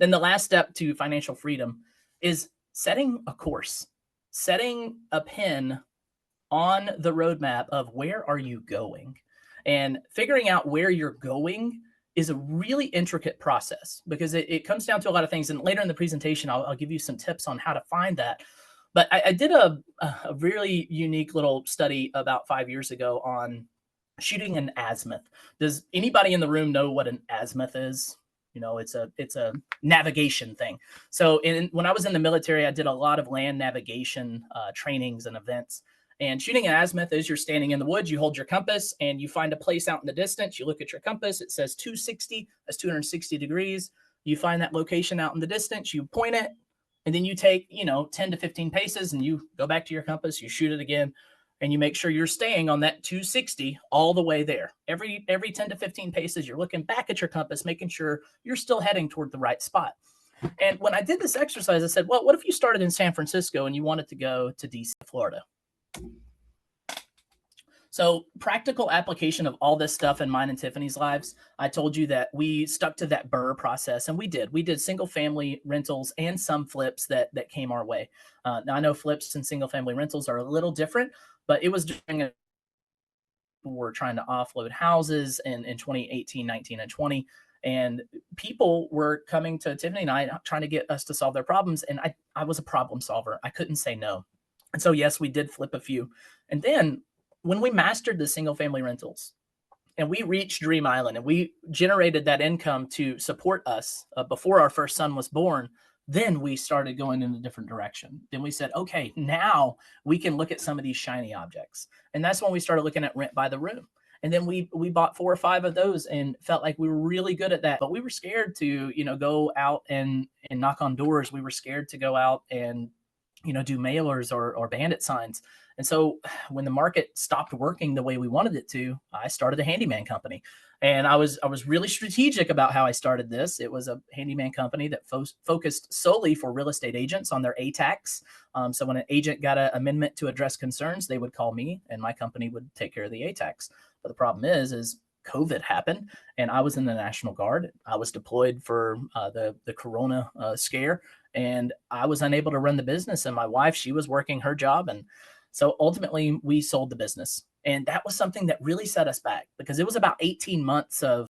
Then the last step to financial freedom is setting a course, setting a pin on the roadmap of where are you going, and figuring out where you're going is a really intricate process because it comes down to a lot of things. And later in the presentation, I'll give you some tips on how to find that. But I did a really unique little study about 5 years ago on shooting an azimuth. Does anybody in the room know what an azimuth is? It's a navigation thing. So when I was in the military, I did a lot of land navigation trainings and events. And shooting an azimuth is you're standing in the woods, you hold your compass, and you find a place out in the distance. You look at your compass, it says 260, that's 260 degrees. You find that location out in the distance, you point it, and then you take, 10 to 15 paces, and you go back to your compass, you shoot it again, and you make sure you're staying on that 260 all the way there. Every 10 to 15 paces, you're looking back at your compass, making sure you're still heading toward the right spot. And when I did this exercise, I said, well, what if you started in San Francisco and you wanted to go to DC, Florida? So practical application of all this stuff in mine and Tiffany's lives. I told you that we stuck to that BRRRR process, and we did single family rentals and some flips that came our way. Now I know flips and single family rentals are a little different, but it was during a we're trying to offload houses in 2018, 19, and 20. And people were coming to Tiffany and I trying to get us to solve their problems. And I was a problem solver. I couldn't say no. And so, yes, we did flip a few. And then when we mastered the single family rentals and we reached Dream Island and we generated that income to support us before our first son was born, then we started going in a different direction. Then we said, okay, now we can look at some of these shiny objects. And that's when we started looking at rent by the room. And then we bought 4 or 5 of those and felt like we were really good at that. But we were scared to, go out and knock on doors. We were scared to go out and, do mailers or bandit signs. And so when the market stopped working the way we wanted it to, I started a handyman company. And I was really strategic about how I started this. It was a handyman company that focused solely for real estate agents on their ATAX. So when an agent got an amendment to address concerns, they would call me and my company would take care of the ATAX. But the problem is COVID happened and I was in the National Guard. I was deployed for the Corona scare, and I was unable to run the business. And my wife, she was working her job. And so ultimately we sold the business. And that was something that really set us back because it was about 18 months of